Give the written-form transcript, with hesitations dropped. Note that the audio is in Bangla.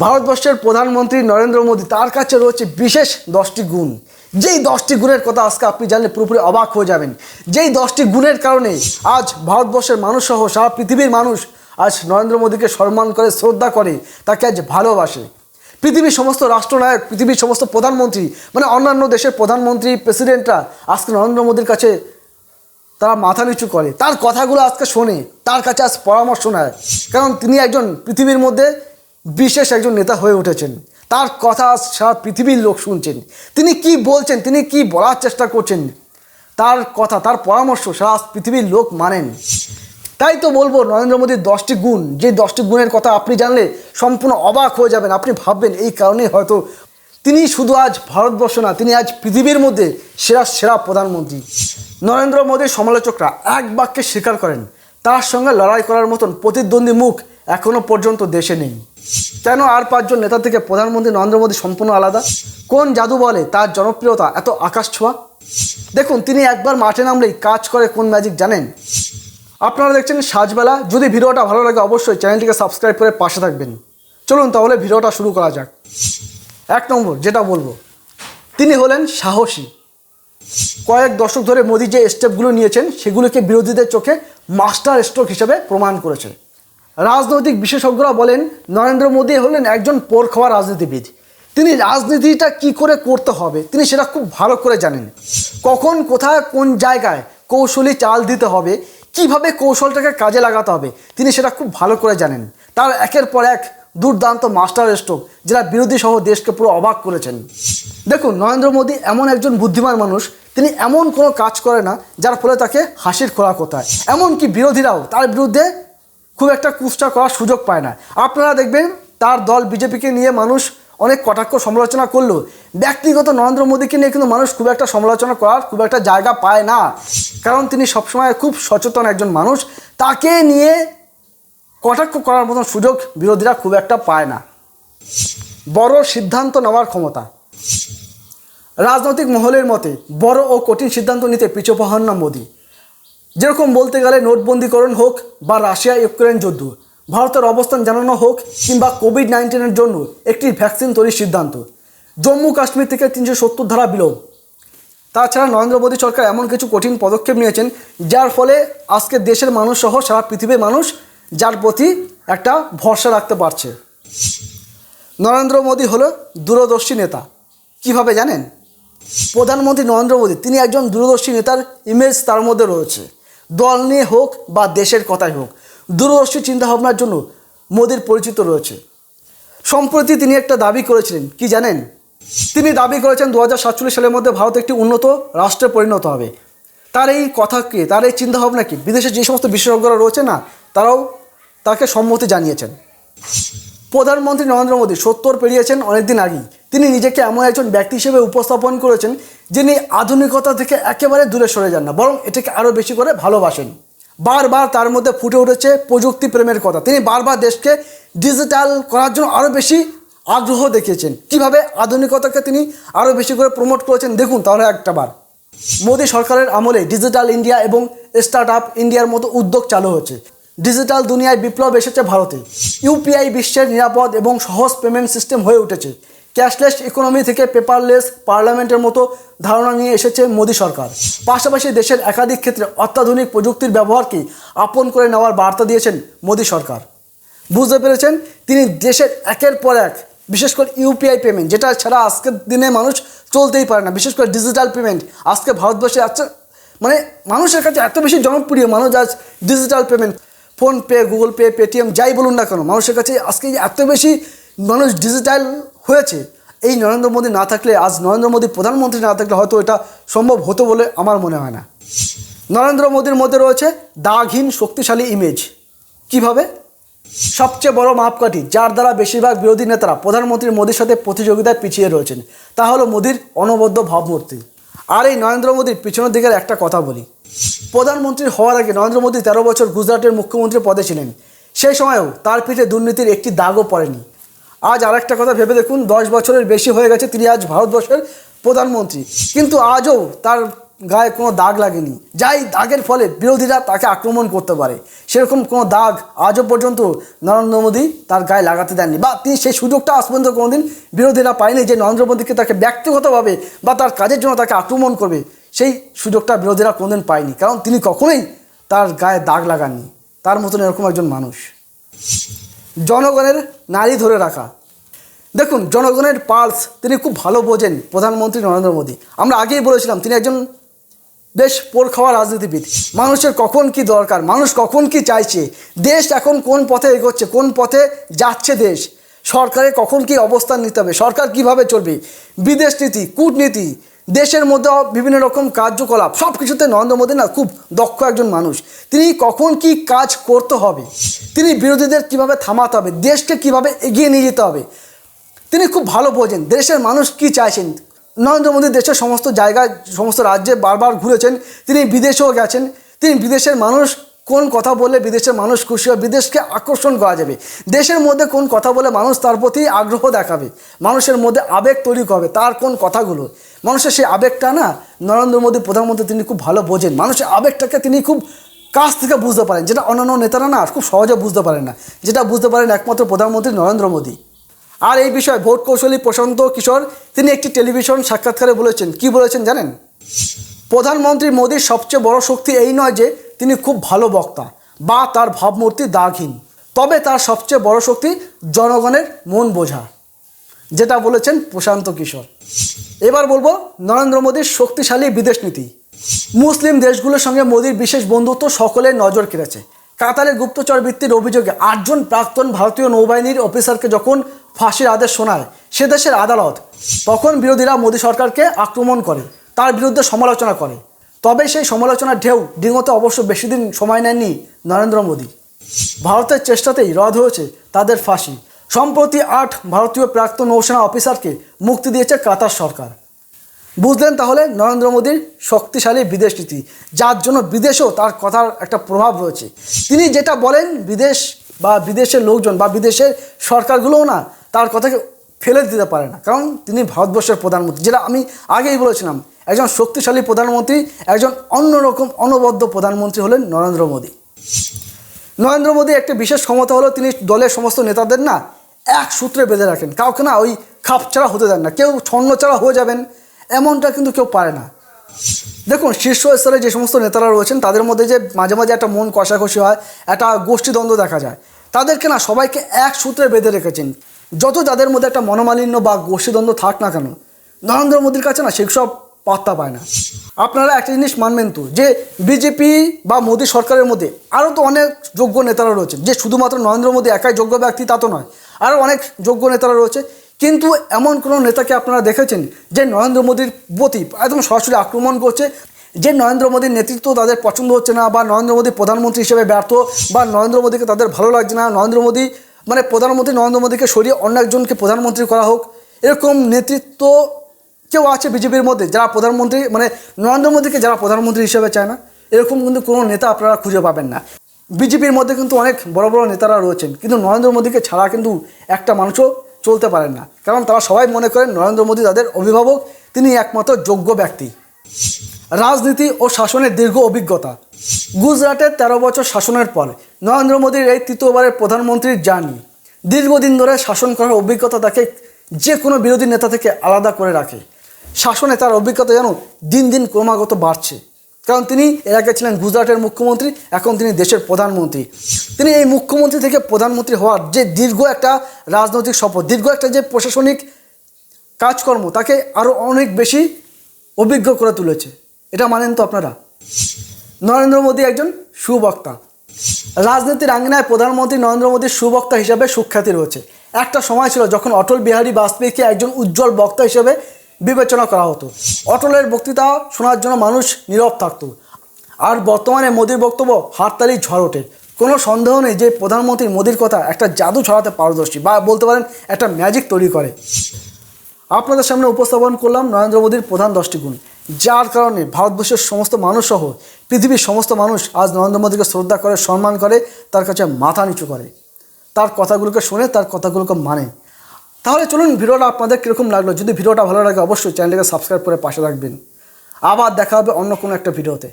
ভারতবর্ষের প্রধানমন্ত্রী নরেন্দ্র মোদী, তার কাছে রয়েছে বিশেষ 10টি গুণ। যেই 10টি গুণের কথা আজকে আপনি জানলে পুরোপুরি অবাক হয়ে যাবেন। যেই 10টি গুণের কারণে আজ ভারতবর্ষের মানুষ সহ সারা পৃথিবীর মানুষ আজ নরেন্দ্র মোদীকে সম্মান করে, শ্রদ্ধা করে, তাকে আজ ভালোবাসে। পৃথিবীর সমস্ত রাষ্ট্রনায়ক, পৃথিবীর সমস্ত প্রধানমন্ত্রী, মানে অন্যান্য দেশের প্রধানমন্ত্রী, প্রেসিডেন্টরা আজকে নরেন্দ্র মোদীর কাছে তারা মাথা নিচু করে, তার কথাগুলো আজকে শোনে, তার কাছে আজ পরামর্শ নেয়। কারণ তিনি একজন পৃথিবীর মধ্যে বিশেষ একজন নেতা হয়ে উঠেছেন। তার কথা সারা পৃথিবীর লোক শুনছেন। তিনি কি বলছেন, তিনি কি বলার চেষ্টা করছেন, তার কথা, তার পরামর্শ সারা পৃথিবীর লোক মানেন। তাই তো বলবো নরেন্দ্র মোদীর 10টি গুণ, যে 10টি গুণের কথা আপনি জানলে সম্পূর্ণ অবাক হয়ে যাবেন। আপনি ভাববেন এই কারণেই হয়তো তিনি শুধু আজ ভারতবর্ষ না, তিনি আজ পৃথিবীর মধ্যে সেরা সেরা প্রধানমন্ত্রী। নরেন্দ্র মোদীর সমালোচকরা এক বাক্যে স্বীকার করেন, তার সঙ্গে লড়াই করার মতন প্রতিদ্বন্দ্বী মুখ এখনও পর্যন্ত দেশে নেই। কেন আর 5জন নেতা থেকে প্রধানমন্ত্রী নরেন্দ্র মোদী সম্পূর্ণ আলাদা? কোন জাদু বলে তার জনপ্রিয়তা এত আকাশ ছোঁয়া? দেখুন, তিনি একবার মাঠে নামলেই কাজ করে কোন ম্যাজিক জানেন? আপনারা দেখছেন সাজবেলা। যদি ভিডিওটা ভালো লাগে অবশ্যই চ্যানেলটিকে সাবস্ক্রাইব করে পাশে থাকবেন। চলুন তাহলে ভিডিওটা শুরু করা যাক। 1 নম্বর যেটা বলবো, তিনি হলেন সাহসী। কয়েক দশক ধরে মোদী যে স্টেপগুলো নিয়েছেন সেগুলোকে বিরোধীদের চোখে মাস্টার স্ট্রোক হিসেবে প্রমাণ করেছে। রাজনৈতিক বিশেষজ্ঞরা বলেন নরেন্দ্র মোদী হলেন একজন পোর খাওয়া রাজনীতিবিদ। তিনি রাজনীতিটা কি করে করতে হবে তিনি সেটা খুব ভালো করে জানেন। কখন, কোথায়, কোন জায়গায় কৌশলী চাল দিতে হবে, কিভাবে কৌশলটাকে কাজে লাগাতে হবে তিনি সেটা খুব ভালো করে জানেন। তার একের পর এক দুর্দান্ত মাস্টার স্ট্রোক যারা বিরোধী সহ দেশকে পুরো অবাক করেছেন। দেখুন, নরেন্দ্র মোদী এমন একজন বুদ্ধিমান মানুষ, তিনি এমন কোনো কাজ করে না যার ফলে তাকে হাসির খোরাক হতে হয়। এমনকি বিরোধীরাও তার বিরুদ্ধে খুব একটা কুৎসা করার সুযোগ পায় না। আপনারা দেখবেন তার দল বিজেপিকে নিয়ে মানুষ অনেক কটাক্ষ সমালোচনা করলেও ব্যক্তিগত নরেন্দ্র মোদীকে নিয়ে কিন্তু মানুষ খুব একটা সমালোচনা করার খুব একটা জায়গা পায় না। কারণ তিনি সবসময় খুব সচেতন একজন মানুষ, তাকে নিয়ে কটাক্ষ করার মতন সুযোগ বিরোধীরা খুব একটা পায় না। বড় সিদ্ধান্ত নেওয়ার ক্ষমতা। রাজনৈতিক মহলের মতে বড় ও কঠিন সিদ্ধান্ত নিতে পিছপা হন না মোদী। যেরকম বলতে গেলে নোটবন্দিকরণ হোক বা রাশিয়া ইউক্রেন যুদ্ধ, ভারতের অবস্থান জানানো হোক কিংবা কোভিড-19-এর জন্য একটি ভ্যাকসিন তৈরির সিদ্ধান্ত, জম্মু কাশ্মীর থেকে 370 ধারা বিলোপ। তাছাড়া নরেন্দ্র মোদী সরকার এমন কিছু কঠিন পদক্ষেপ নিয়েছেন যার ফলে আজকে দেশের মানুষ সহ সারা পৃথিবীর মানুষ যার প্রতি একটা ভরসা রাখতে পারছে। নরেন্দ্র মোদী হলো দূরদর্শী নেতা। কিভাবে জানেন? প্রধানমন্ত্রী নরেন্দ্র মোদী তিনি একজন দূরদর্শী নেতার ইমেজ তার মধ্যে রয়েছে। দল নিয়ে হোক বা দেশের কথাই হোক, দূরদর্শী চিন্তাভাবনার জন্য মোদীর পরিচিত রয়েছে। সম্প্রতি তিনি একটা দাবি করেছিলেন, কি জানেন? তিনি দাবি করেছেন 2047 সালের মধ্যে ভারত একটি উন্নত রাষ্ট্রে পরিণত হবে। তার এই কথাকে, তার এই চিন্তাভাবনাকে বিদেশে যে সমস্ত বিশেষজ্ঞরা রয়েছে না, তারাও তাকে সম্মতি জানিয়েছেন। প্রধানমন্ত্রী নরেন্দ্র মোদী 70 পেরিয়েছেন অনেকদিন আগেই। তিনি নিজেকে এমন একজন ব্যক্তি হিসেবে উপস্থাপন করেছেন যিনি আধুনিকতা থেকে একেবারে দূরে সরে যান না, বরং এটাকে আরও বেশি করে ভালোবাসেন। বারবার তার মধ্যে ফুটে উঠেছে প্রযুক্তি প্রেমের কথা। তিনি বারবার দেশকে ডিজিটাল করার জন্য আরও বেশি আগ্রহ দেখিয়েছেন। কিভাবে আধুনিকতাকে তিনি আরও বেশি করে প্রমোট করেছেন দেখুন তাহলে একটাবার। মোদী সরকারের আমলে ডিজিটাল ইন্ডিয়া এবং স্টার্ট আপ ইন্ডিয়ার মতো উদ্যোগ চালু হয়েছে। ডিজিটাল দুনিয়ায় বিপ্লব এসেছে ভারতে। ইউপিআই বিশ্বের নিরাপদ এবং সহজ পেমেন্ট সিস্টেম হয়ে উঠেছে। ক্যাশলেস ইকোনমি থেকে পেপারলেস পার্লামেন্টের মতো ধারণা নিয়ে এসেছে মোদী সরকার। পাশাপাশি দেশের একাধিক ক্ষেত্রে অত্যাধুনিক প্রযুক্তির ব্যবহারকে আপন করে নেওয়ার বার্তা দিয়েছেন মোদী সরকার। বুঝতে পেরেছেন, তিনি দেশের একের পর এক, বিশেষ করে ইউপিআই পেমেন্ট, যেটা ছাড়া আজকের দিনে মানুষ চলতেই পারে না, বিশেষ করে ডিজিটাল পেমেন্ট আজকে ভারতবর্ষে আছে, মানে মানুষের কাছে এত বেশি জনপ্রিয়। মানুষ আজ digital payment, PhonePe, Google pay, Paytm যাই বলুন না কেন, মানুষের কাছে আজকে এত বেশি মানুষ ডিজিটাল হয়েছে। এই নরেন্দ্র মোদী না থাকলে, আজ নরেন্দ্র মোদী প্রধানমন্ত্রী না থাকলে হয়তো এটা সম্ভব হতো বলে আমার মনে হয় না। নরেন্দ্র মোদীর মধ্যে রয়েছে দাগহীন শক্তিশালী ইমেজ। কিভাবে? সবচেয়ে বড় মাপকাঠি যার দ্বারা বেশিরভাগ বিরোধী নেতারা প্রধানমন্ত্রী মোদীর সাথে প্রতিযোগিতায় পিছিয়ে রয়েছেন, তা হলো মোদীর অনবদ্য ভাবমূর্তি। আর এই নরেন্দ্র মোদীর পিছনের দিকের একটা কথা বলি। প্রধানমন্ত্রী হওয়ার আগে নরেন্দ্র মোদী 13 বছর গুজরাটের মুখ্যমন্ত্রী পদে ছিলেন। সেই সময়েও তার পিঠে দুর্নীতির একটি দাগও পড়েনি। আজ আরেকটা কথা ভেবে দেখুন, 10 বছরের বেশি হয়ে গেছে তিনি আজ ভারতবর্ষের প্রধানমন্ত্রী, কিন্তু আজও তার গায়ে কোনো দাগ লাগেনি, যাই দাগের ফলে বিরোধীরা তাকে আক্রমণ করতে পারে, সেরকম কোনো দাগ আজও পর্যন্ত নরেন্দ্র মোদী তার গায়ে লাগাতে দেননি, বা তিনি সেই সুযোগটা আজ পর্যন্ত কোনোদিন বিরোধীরা পায়নি যে নরেন্দ্র মোদীকে তাকে ব্যক্তিগতভাবে বা তার কাজের জন্য তাকে আক্রমণ করবে। সেই সুযোগটা বিরোধীরা কোনোদিন পায়নি, কারণ তিনি কখনোই তার গায়ে দাগ লাগাননি। তার মতন এরকম একজন মানুষ। জনগণের নাড়ি ধরে রাখা। দেখুন, জনগণের পালস তিনি খুব ভালো বোঝেন প্রধানমন্ত্রী নরেন্দ্র মোদী। আমরা আগেই বলেছিলাম তিনি একজন বেশ পোড়খাওয়া রাজনীতিবিদ। মানুষের কখন কি দরকার, মানুষ কখন কি চাইছে, দেশ এখন কোন পথে এগোচ্ছে, কোন পথে যাচ্ছে দেশ, সরকারে কখন কি অবস্থান নিতে হবে, সরকার কিভাবে চলবে, বিদেশ নীতি, কূটনীতি, দেশের মধ্যে বিভিন্ন রকম কার্যকলাপ, সব কিছুতে নরেন্দ্র মোদী না খুব দক্ষ একজন মানুষ। তিনি কখন কি কাজ করতে হবে, তিনি বিরোধীদের কিভাবে থামাতে হবে, দেশকে কিভাবে এগিয়ে নিয়ে যেতে হবে, তিনি খুব ভালো বোঝেন দেশের মানুষ কি চাইছেন। নরেন্দ্র মোদী দেশের সমস্ত জায়গায়, সমস্ত রাজ্যে বারবার ঘুরেছেন, তিনি বিদেশেও গেছেন। তিনি বিদেশের মানুষ কোন কথা বললে বিদেশের মানুষ খুশি হয়, বিদেশকে আকর্ষণ করা যাবে, দেশের মধ্যে কোন কথা বলে মানুষ তার প্রতি আগ্রহ দেখাবে, মানুষের মধ্যে আবেগ তৈরি হবে, তার কোন কথাগুলো, মানুষের সেই আবেগটা না নরেন্দ্র মোদী প্রধানমন্ত্রী তিনি খুব ভালো বোঝেন। মানুষের আবেগটাকে তিনি খুব কাছ থেকে বুঝতে পারেন, যেটা অন্যান্য নেতারা না খুব সহজে বুঝতে পারেন না, যেটা বুঝতে পারেন একমাত্র প্রধানমন্ত্রী নরেন্দ্র মোদী। আর এই বিষয়ে ভোট কৌশলী প্রশান্ত কিশোর তিনি একটি টেলিভিশন সাক্ষাৎকারে বলেছেন, কি বলেছেন জানেন? প্রধানমন্ত্রী মোদীর সবচেয়ে বড় শক্তি এই নয় যে তিনি খুব ভালো বক্তা বা তার ভাবমূর্তি দাগহীন, তবে তার সবচেয়ে বড় শক্তি জনগণের মন বোঝা, যেটা বলেছেন প্রশান্ত কিশোর। এবার বলবো নরেন্দ্র মোদীর শক্তিশালী বিদেশ নীতি। মুসলিম দেশগুলোর সঙ্গে মোদীর বিশেষ বন্ধুত্ব সকলের নজর কেড়েছে। কাতারের গুপ্তচর বৃত্তির অভিযোগে 8 জন প্রাক্তন ভারতীয় নৌবাহিনীর অফিসারকে যখন ফাঁসির আদেশ শোনায় সে দেশের আদালত, তখন বিরোধীরা মোদী সরকারকে আক্রমণ করে, তার বিরুদ্ধে সমালোচনা করে। তবে সেই সমালোচনার ঢেউ ডিঙোতে অবশ্য বেশি দিন সময় নেননি নরেন্দ্র মোদী। ভারতের চেষ্টাতেই রদ হয়েছে তাদের ফাঁসি। সম্প্রতি 8 ভারতীয় প্রাক্তন নৌসেনা অফিসারকে মুক্তি দিয়েছে কাতার সরকার। বুঝলেন তাহলে নরেন্দ্র মোদীর শক্তিশালী বিদেশ নীতি, যার জন্য বিদেশেও তার কথার একটা প্রভাব রয়েছে। তিনি যেটা বলেন বিদেশ বা বিদেশের লোকজন বা বিদেশের সরকারগুলোও না তার কথাকে ফেলে দিতে পারে না, কারণ তিনি ভারতবর্ষের প্রধানমন্ত্রী। যেটা আমি আগেই বলেছিলাম, একজন শক্তিশালী প্রধানমন্ত্রী, একজন অন্যরকম অনবদ্য প্রধানমন্ত্রী হলেন নরেন্দ্র মোদী। নরেন্দ্র মোদী একটি বিশেষ ক্ষমতা হলো তিনি দলের সমস্ত নেতাদের না এক সূত্রে বেঁধে রাখেন, কাউকে না ওই খাপছাড়া হতে দেন না। কেউ ছন্নছাড়া হয়ে যাবেন এমনটা কিন্তু কেউ পারে না। দেখুন, শীর্ষ স্তরে যে সমস্ত নেতারা রয়েছেন তাদের মধ্যে যে মাঝে মাঝে একটা মন কষাকষি হয়, একটা গোষ্ঠীদ্বন্দ্ব দেখা যায়, তাদেরকে না সবাইকে এক সূত্রে বেঁধে রেখেছেন। যত যাদের মধ্যে একটা মনোমালিন্য বা গোষ্ঠীদ্বন্দ্ব থাক না কেন, নরেন্দ্র মোদীর কাছে না সেসব পাত্তা পায় না। আপনারা একটা জিনিস মানবেন তো, যে বিজেপি বা মোদী সরকারের মধ্যে আরও তো অনেক যোগ্য নেতারা রয়েছেন, যে শুধুমাত্র নরেন্দ্র মোদী একাই যোগ্য ব্যক্তি তা তো নয়, আরও অনেক যোগ্য নেতারা রয়েছে। কিন্তু এমন কোনো নেতাকে আপনারা দেখেছেন যে নরেন্দ্র মোদীর প্রতি একদম সরাসরি আক্রমণ করছে, যে নরেন্দ্র মোদীর নেতৃত্ব তাদের পছন্দ হচ্ছে না, বা নরেন্দ্র মোদী প্রধানমন্ত্রী হিসেবে ব্যর্থ, বা নরেন্দ্র মোদীকে তাদের ভালো লাগছে না, নরেন্দ্র মোদী মানে প্রধানমন্ত্রী নরেন্দ্র মোদীকে সরিয়ে অন্য একজনকে প্রধানমন্ত্রী করা হোক, এরকম নেতৃত্ব কেউ আছে বিজেপির মধ্যে যারা প্রধানমন্ত্রী মানে নরেন্দ্র মোদীকে যারা প্রধানমন্ত্রী হিসেবে চায় না? এরকম কিন্তু কোনো নেতা আপনারা খুঁজে পাবেন না। বিজেপির মধ্যে কিন্তু অনেক বড় বড় নেতারা রয়েছেন, কিন্তু নরেন্দ্র মোদীকে ছাড়া কিন্তু একটা মানুষও চলতে পারেন না, কারণ তারা সবাই মনে করেন নরেন্দ্র মোদী তাদের অভিভাবক, তিনি একমাত্র যোগ্য ব্যক্তি। রাজনীতি ও শাসনের দীর্ঘ অভিজ্ঞতা। গুজরাটের 13 বছর শাসনের পর নরেন্দ্র মোদীর এই তৃতীয়বারের প্রধানমন্ত্রীর জার্নি। দীর্ঘদিন ধরে শাসন করার অভিজ্ঞতা তাকে যে কোনো বিরোধী নেতা থেকে আলাদা করে রাখে। শাসনে তার অভিজ্ঞতা যেন দিন দিন ক্রমাগত বাড়ছে, কারণ তিনি এর আগে ছিলেন গুজরাটের মুখ্যমন্ত্রী, এখন তিনি দেশের প্রধানমন্ত্রী। তিনি এই মুখ্যমন্ত্রী থেকে প্রধানমন্ত্রী হওয়ার যে দীর্ঘ একটা রাজনৈতিক শপথ, দীর্ঘ একটা যে প্রশাসনিক কাজকর্ম, তাকে আরও অনেক বেশি অভিজ্ঞ করে তুলেছে। এটা মানেন তো আপনারা? নরেন্দ্র মোদী একজন সুবক্তা। রাজনীতির আঙ্গিনায় প্রধানমন্ত্রী নরেন্দ্র মোদীর সুবক্তা হিসাবে সুখ্যাতি রয়েছে। একটা সময় ছিল যখন অটল বিহারী বাজপেয়ীকে একজন উজ্জ্বল বক্তা হিসেবে বিবেচনা করা হতো। অটলের বক্তৃতা শোনার জন্য মানুষ নীরব থাকত। আর বর্তমানে মোদীর বক্তব্য হাততালির ঝড় ওঠে। কোনো সন্দেহ নেই যে প্রধানমন্ত্রী মোদীর কথা একটা জাদু ছড়াতে পারদর্শী, বা বলতে পারেন একটা ম্যাজিক তৈরি করে। আপনাদের সামনে উপস্থাপন করলাম নরেন্দ্র মোদীর প্রধান 10টি গুণ, যার কারণে ভারতবর্ষের সমস্ত মানুষ সহ পৃথিবীর সমস্ত মানুষ আজ নরেন্দ্র মোদীকে শ্রদ্ধা করে, সম্মান করে, তার কাছে মাথা নিচু করে, তার কথাগুলোকে শুনে, তার কথাগুলোকে মানে। তাহলে চলুন, ভিডিওটা আপনাদের কীরকম লাগলো? যদি ভিডিওটা ভালো লাগে অবশ্যই চ্যানেলটাকে সাবস্ক্রাইব করে পাশে রাখবেন। আবার দেখা হবে অন্য কোনো একটা ভিডিওতে।